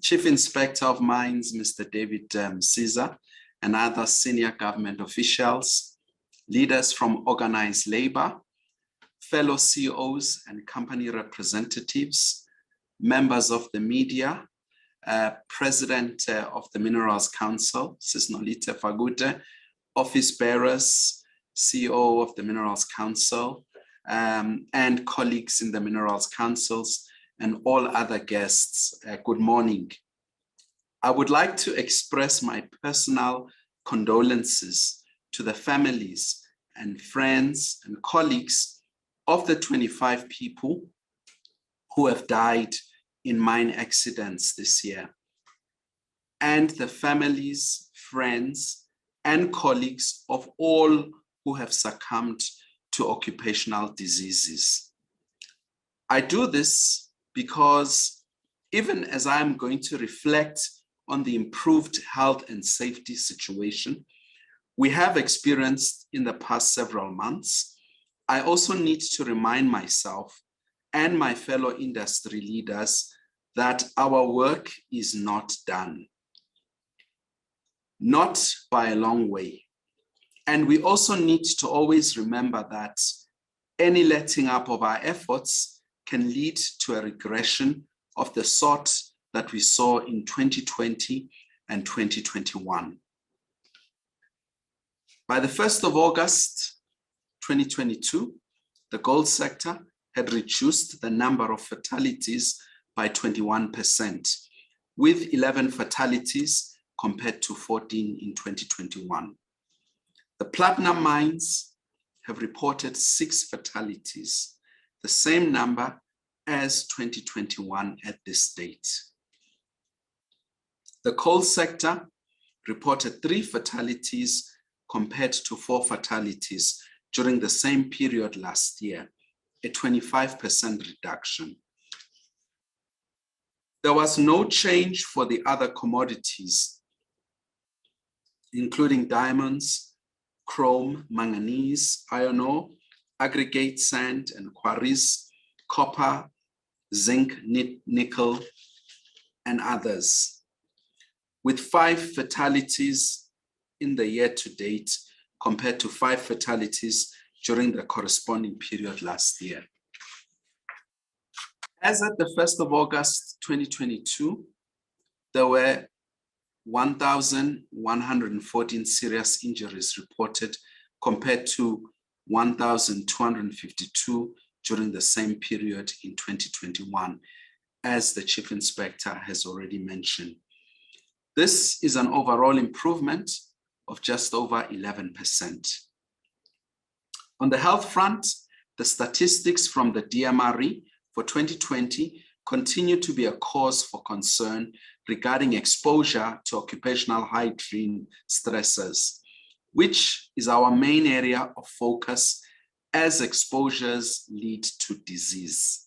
Chief Inspector of Mines, Mr. David Caesar, and other senior government officials, leaders from organized labor, fellow CEOs and company representatives, members of the media, President of the Minerals Council, Sis Nolite Fagute, office bearers, CEO of the Minerals Council, and colleagues in the Minerals Councils, and all other guests, good morning. I would like to express my personal condolences to the families and friends and colleagues of the 25 people who have died in mine accidents this year, and the families, friends, and colleagues of all who have succumbed to occupational diseases. I do this because even as I'm going to reflect on the improved health and safety situation we have experienced in the past several months, I also need to remind myself and my fellow industry leaders that our work is not done. Not by a long way. And we also need to always remember that any letting up of our efforts can lead to a regression of the sort that we saw in 2020 and 2021. By the 1st of August, 2022, the gold sector had reduced the number of fatalities by 21%, with 11 fatalities compared to 14 in 2021. The platinum mines have reported 6 fatalities, the same number as 2021 at this date. The coal sector reported 3 fatalities compared to 4 fatalities during the same period last year, a 25% reduction. There was no change for the other commodities, including diamonds, chrome, manganese, iron ore, aggregate sand and quarries, copper, zinc, nickel, and others, with 5 fatalities in the year to date compared to 5 fatalities during the corresponding period last year. As at the 1st of August 2022, there were 1,114 serious injuries reported compared to 1,252 during the same period in 2021, as the Chief Inspector has already mentioned. This is an overall improvement of just over 11%. On the health front, the statistics from the DMRE for 2020 continue to be a cause for concern regarding exposure to occupational hygiene stressors, which is our main area of focus as exposures lead to disease.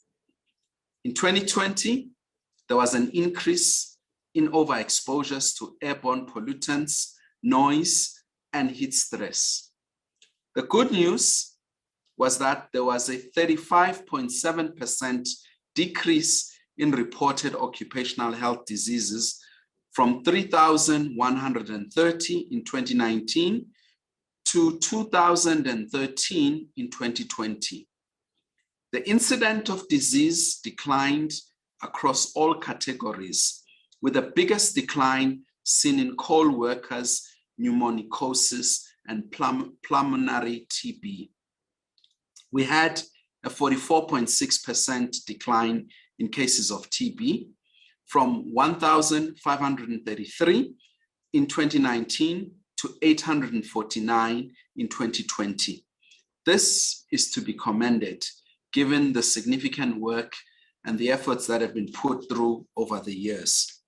In 2020, there was an increase in overexposures to airborne pollutants, noise, and heat stress. The good news was that there was a 35.7% decrease in reported occupational health diseases from 3,130 in 2019 to 2,013 in 2020. The incidence of disease declined across all categories, with the biggest decline seen in coal workers, pneumonicosis, and pulmonary TB. We had a 44.6% decline in cases of TB from 1,533 in 2019 to 849 in 2020. This is to be commended given the significant work and the efforts that have been put through over the years.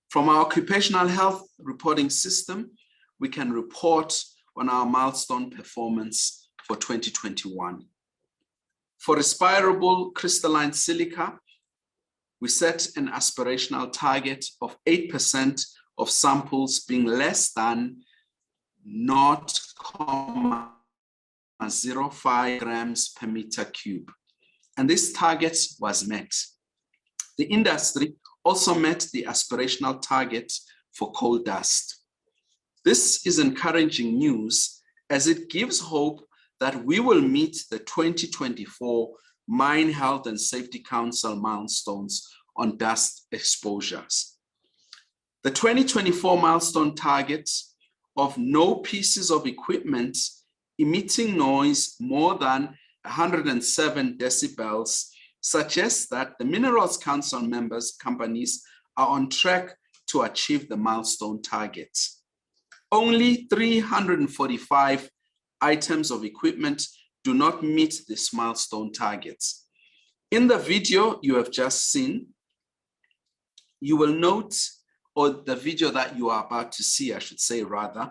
From our occupational health reporting system, we can report on our milestone performance for 2021. For respirable crystalline silica, we set an aspirational target of 8% of samples being less than 0.05 grams per meter cube, and this target was met. The industry also met the aspirational target for coal dust. This is encouraging news as it gives hope that we will meet the 2024 Mine Health and Safety Council milestones on dust exposures. The 2024 milestone target of no pieces of equipment emitting noise more than 107 decibels suggests that the Minerals Council members companies are on track to achieve the milestone targets. Only 345 items of equipment do not meet this milestone targets. In the video you have just seen, you will note, or the video that you are about to see, I should say rather,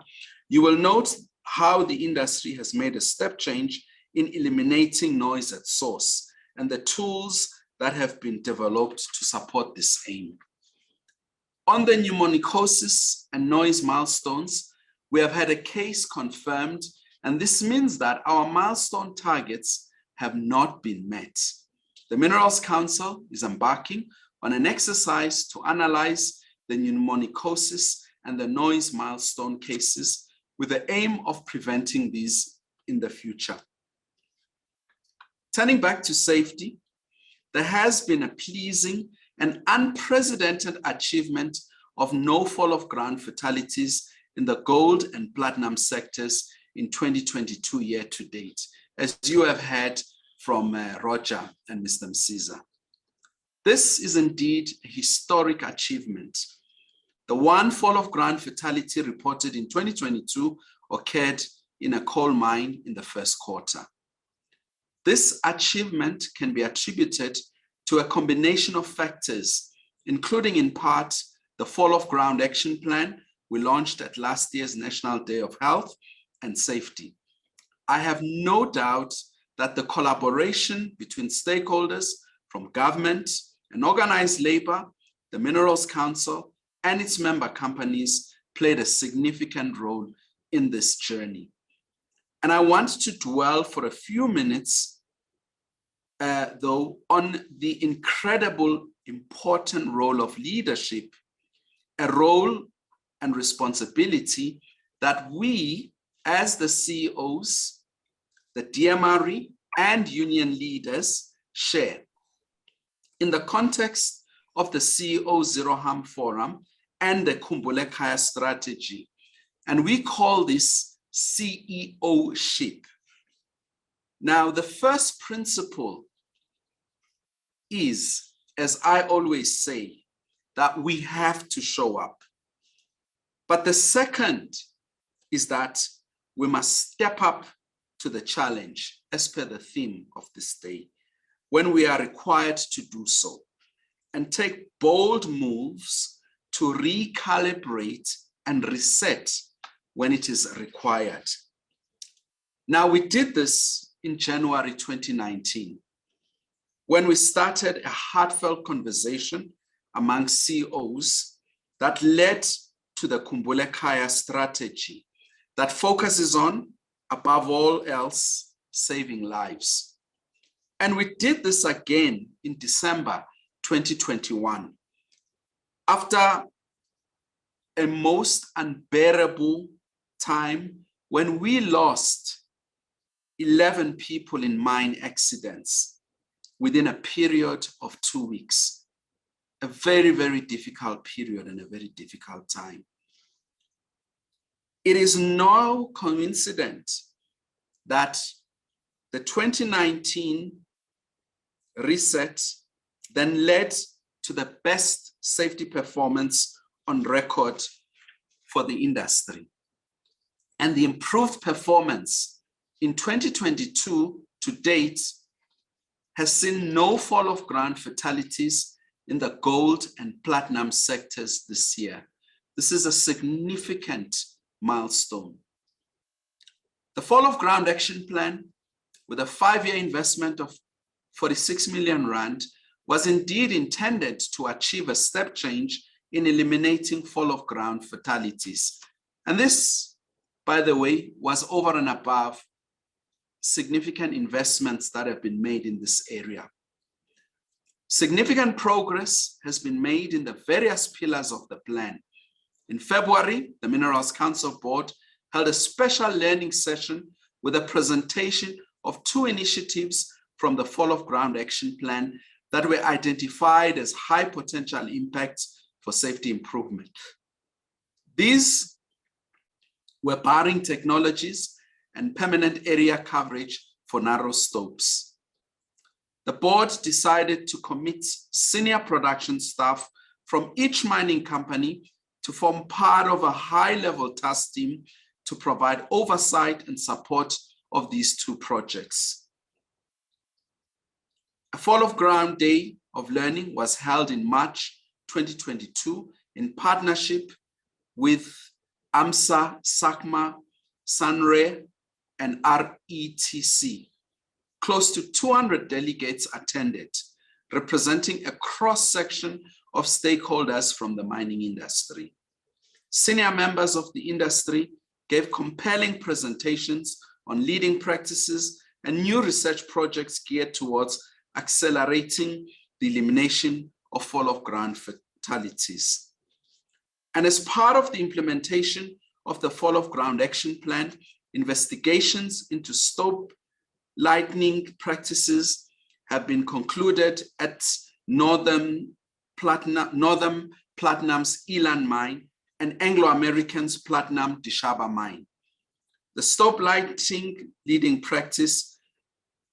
you will note how the industry has made a step change in eliminating noise at source and the tools that have been developed to support this aim. On the pneumonicosis and noise milestones, we have had a case confirmed, and this means that our milestone targets have not been met. The Minerals Council is embarking on an exercise to analyze the pneumonicosis and the noise milestone cases with the aim of preventing these in the future. Turning back to safety, there has been a pleasing and unprecedented achievement of no fall of ground fatalities in the gold and platinum sectors in 2022 year to date, as you have heard from Roger and Mr. Msiza. This is indeed a historic achievement. The one fall of ground fatality reported in 2022 occurred in a coal mine in the first quarter. This achievement can be attributed to a combination of factors, including in part the fall of ground action plan we launched at last year's National Day of Health and Safety. I have no doubt that the collaboration between stakeholders from government and organized labor, the Minerals Council, and its member companies played a significant role in this journey. And I want to dwell for a few minutes though, on the incredible important role of leadership, a role and responsibility that we as the CEOs, the DMRE and union leaders share. In the context of the CEO Zero Harm Forum and the Khumbule Khaya strategy, and we call this CEO-ship. Now, the first principle is, as I always say, that we have to show up. But the second is that we must step up to the challenge, as per the theme of this day, when we are required to do so, and take bold moves to recalibrate and reset when it is required. Now, we did this in January 2019, when we started a heartfelt conversation among CEOs that led to the Khumbule Khaya strategy that focuses on, above all else, saving lives. And we did this again in December 2021, after a most unbearable time when we lost 11 people in mine accidents within a period of 2 weeks. A very, very difficult period and a very difficult time. It is no coincidence that the 2019 reset then led to the best safety performance on record for the industry. And the improved performance in 2022 to date has seen no fall of ground fatalities in the gold and platinum sectors this year. This is a significant milestone. The fall of ground action plan, with a 5-year investment of 46 million rand, was indeed intended to achieve a step change in eliminating fall of ground fatalities. And this, by the way, was over and above significant investments that have been made in this area. Significant progress has been made in the various pillars of the plan. In February, the Minerals Council Board held a special learning session with a presentation of 2 initiatives from the Fall of Ground Action Plan that were identified as high potential impacts for safety improvement. These were barring technologies and permanent area coverage for narrow stopes. The board decided to commit senior production staff from each mining company to form part of a high-level task team to provide oversight and support of these 2 projects. A Fall of Ground Day of Learning was held in March 2022 in partnership with AMSA, SACMA, SANRE, and RETC. Close to 200 delegates attended, representing a cross-section of stakeholders from the mining industry. Senior members of the industry gave compelling presentations on leading practices and new research projects geared towards accelerating the elimination of fall of ground fatalities. And as part of the implementation of the Fall of Ground Action Plan, investigations into stope lightning practices have been concluded at Northern Platinum's Eland mine and Anglo American's Platinum Dishaba mine. The stope lighting leading practice,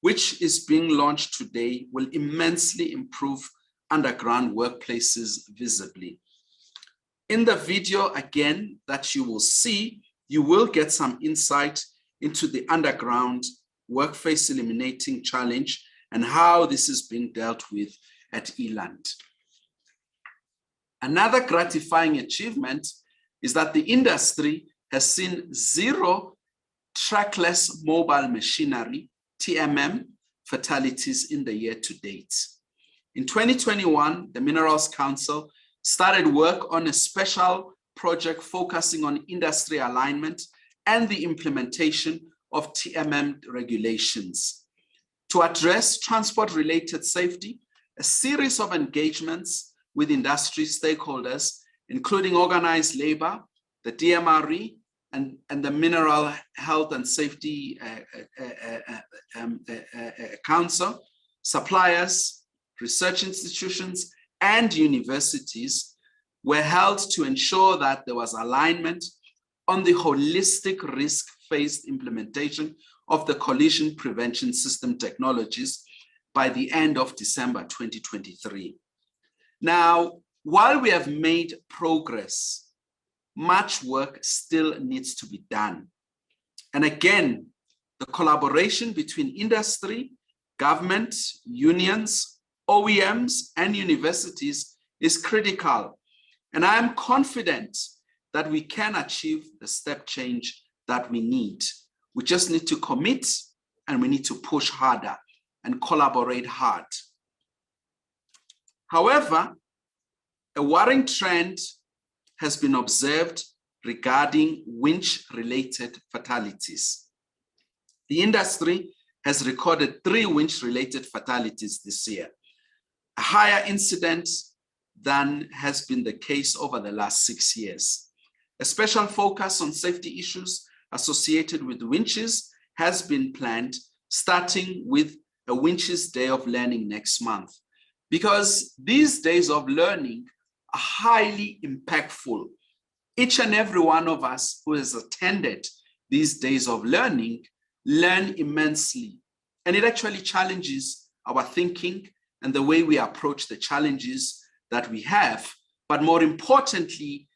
which is being launched today, will immensely improve underground workplaces visibly. In the video again that you will see, you will get some insight into the underground workplace eliminating challenge and how this is being dealt with at Eland. Another gratifying achievement is that the industry has seen 0 trackless mobile machinery, TMM, fatalities in the year to date. In 2021, the Minerals Council started work on a special project focusing on industry alignment and the implementation of TMM regulations. To address transport-related safety, a series of engagements with industry stakeholders, including organized labor, the DMRE, and the Mineral Health and Safety Council, suppliers, research institutions, and universities were held to ensure that there was alignment on the holistic risk-based implementation of the collision prevention system technologies by the end of December 2023. Now, while we have made progress, much work still needs to be done. And again, the collaboration between industry, government, unions, OEMs, and universities is critical. And I am confident that we can achieve the step change that we need. We just need to commit, and we need to push harder and collaborate hard. However, a worrying trend has been observed regarding winch-related fatalities. The industry has recorded 3 winch-related fatalities this year, a higher incident than has been the case over the last 6 years. A special focus on safety issues associated with winches has been planned, starting with a Winches Day of Learning next month, because these days of learning are highly impactful. Each and every one of us who has attended these days of learning learn immensely, and it actually challenges our thinking and the way we approach the challenges that we have. But more importantly,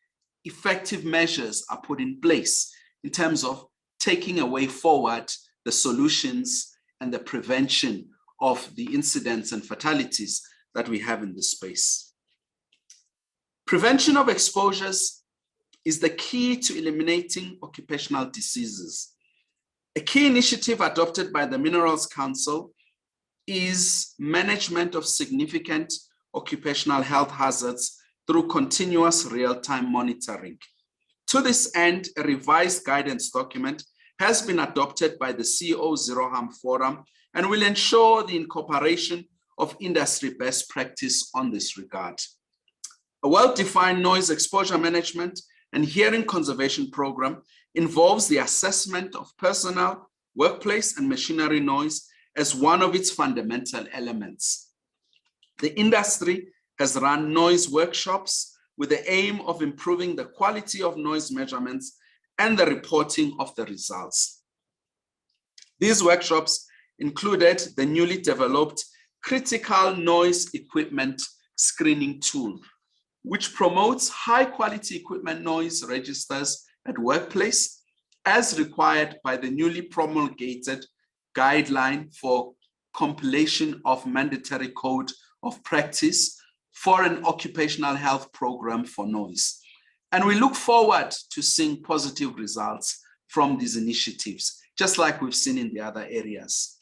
effective measures are put in place in terms of taking a way forward the solutions and the prevention of the incidents and fatalities that we have in this space. Prevention of exposures is the key to eliminating occupational diseases. A key initiative adopted by the Minerals Council is management of significant occupational health hazards through continuous real-time monitoring. To this end, a revised guidance document has been adopted by the CEO Zero Harm Forum and will ensure the incorporation of industry best practice on this regard. A well-defined noise exposure management and hearing conservation program involves the assessment of personal, workplace, and machinery noise as one of its fundamental elements. The industry has run noise workshops with the aim of improving the quality of noise measurements and the reporting of the results. These workshops included the newly developed critical noise equipment screening tool, which promotes high-quality equipment noise registers at workplace as required by the newly promulgated guideline for compilation of mandatory code of practice for an occupational health program for noise. And we look forward to seeing positive results from these initiatives, just like we've seen in the other areas.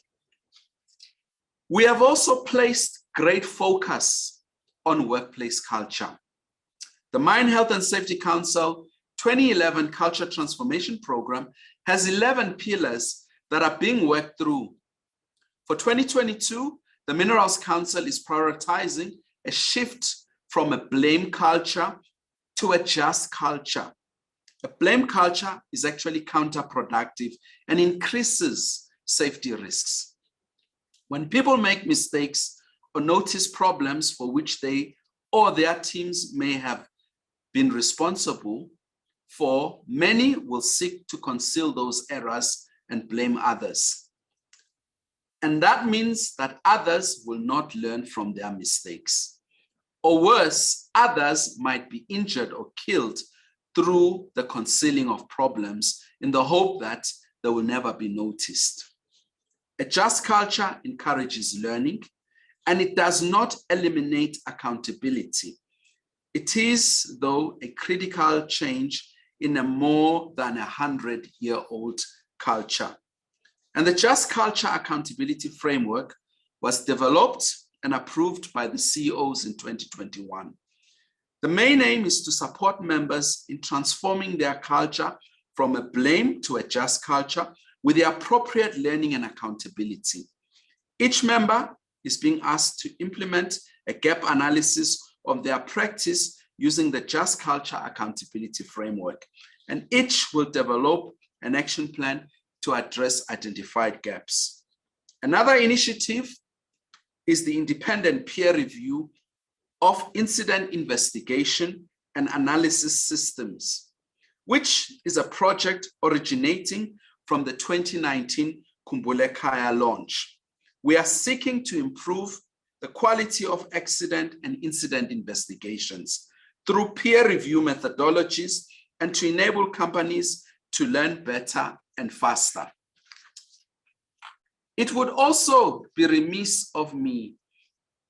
We have also placed great focus on workplace culture. The Mine Health and Safety Council 2011 Culture Transformation Program has 11 pillars that are being worked through. For 2022, the Minerals Council is prioritizing a shift from a blame culture to a just culture. A blame culture is actually counterproductive and increases safety risks. When people make mistakes or notice problems for which they or their teams may have been responsible for, many will seek to conceal those errors and blame others. And that means that others will not learn from their mistakes. Or worse, others might be injured or killed through the concealing of problems in the hope that they will never be noticed. A just culture encourages learning, and it does not eliminate accountability. It is, though, a critical change in a more than 100-year-old culture. And the Just Culture Accountability Framework was developed and approved by the CEOs in 2021. The main aim is to support members in transforming their culture from a blame to a just culture with the appropriate learning and accountability. Each member is being asked to implement a gap analysis of their practice using the Just Culture Accountability Framework, and each will develop an action plan to address identified gaps. Another initiative is the independent peer review of incident investigation and analysis systems, which is a project originating from the 2019 Khumbule Khaya launch. We are seeking to improve the quality of accident and incident investigations through peer review methodologies and to enable companies to learn better and faster. It would also be remiss of me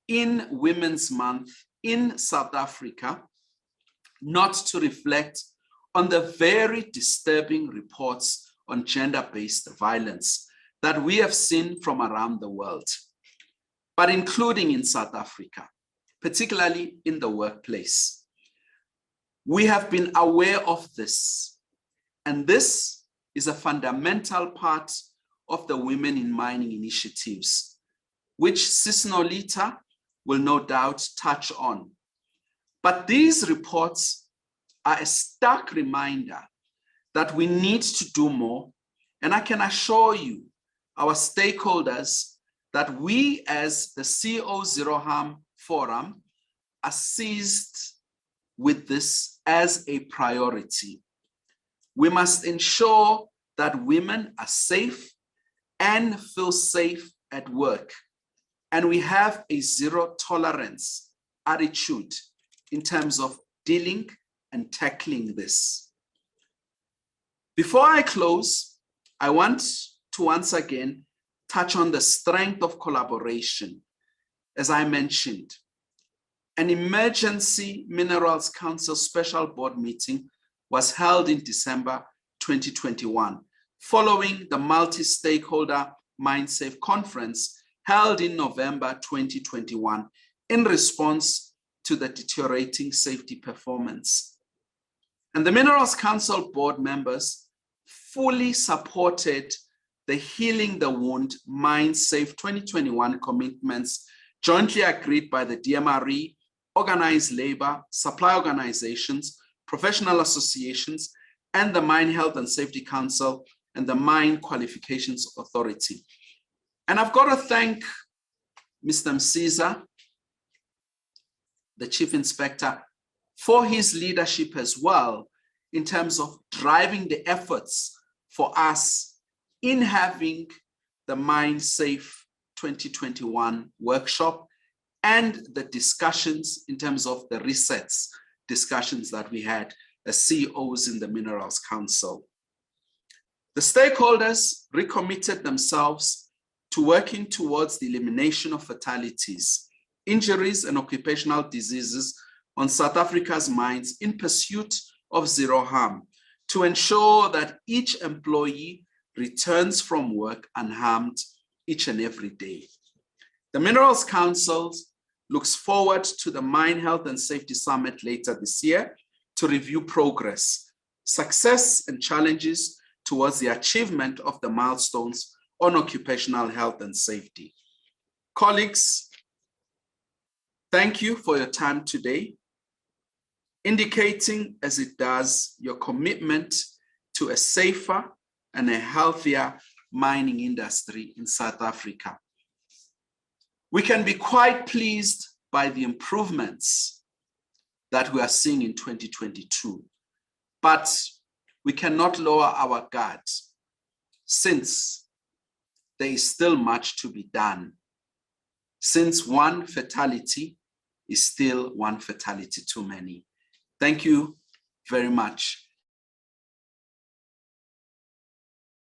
in Women's Month in South Africa not to reflect on the very disturbing reports on gender-based violence that we have seen from around the world, but including in South Africa, particularly in the workplace. We have been aware of this, and this is a fundamental part of the Women in Mining initiatives, which Sis-Nolita will no doubt touch on. But these reports are a stark reminder that we need to do more, and I can assure you, our stakeholders, that we as the CEO Zero Harm Forum are seized with this as a priority. We must ensure that women are safe and feel safe at work, and we have a zero tolerance attitude in terms of dealing and tackling this. Before I close, I want to once again touch on the strength of collaboration. As I mentioned, an emergency Minerals Council special board meeting was held in December 2021, following the multi-stakeholder MineSafe conference held in November 2021 in response to the deteriorating safety performance. And the Minerals Council board members fully supported the Healing the Wound MineSafe 2021 commitments jointly agreed by the DMRE, organized labor, supply organizations, professional associations, and the Mine Health and Safety Council and the Mine Qualifications Authority. And I've got to thank Mr. Msiza, the Chief Inspector, for his leadership as well in terms of driving the efforts for us in having the Mine Safe 2021 workshop and the discussions in terms of the resets discussions that we had as CEOs in the Minerals Council. The stakeholders recommitted themselves to working towards the elimination of fatalities, injuries, and occupational diseases on South Africa's mines in pursuit of zero harm, to ensure that each employee returns from work unharmed each and every day. The Minerals Council looks forward to the Mine Health and Safety Summit later this year to review progress, success, and challenges towards the achievement of the milestones on occupational health and safety. Colleagues, thank you for your time today, indicating as it does your commitment to a safer and a healthier mining industry in South Africa. We can be quite pleased by the improvements that we are seeing in 2022, but we cannot lower our guard since there is still much to be done, since one fatality is still one fatality too many. Thank you very much.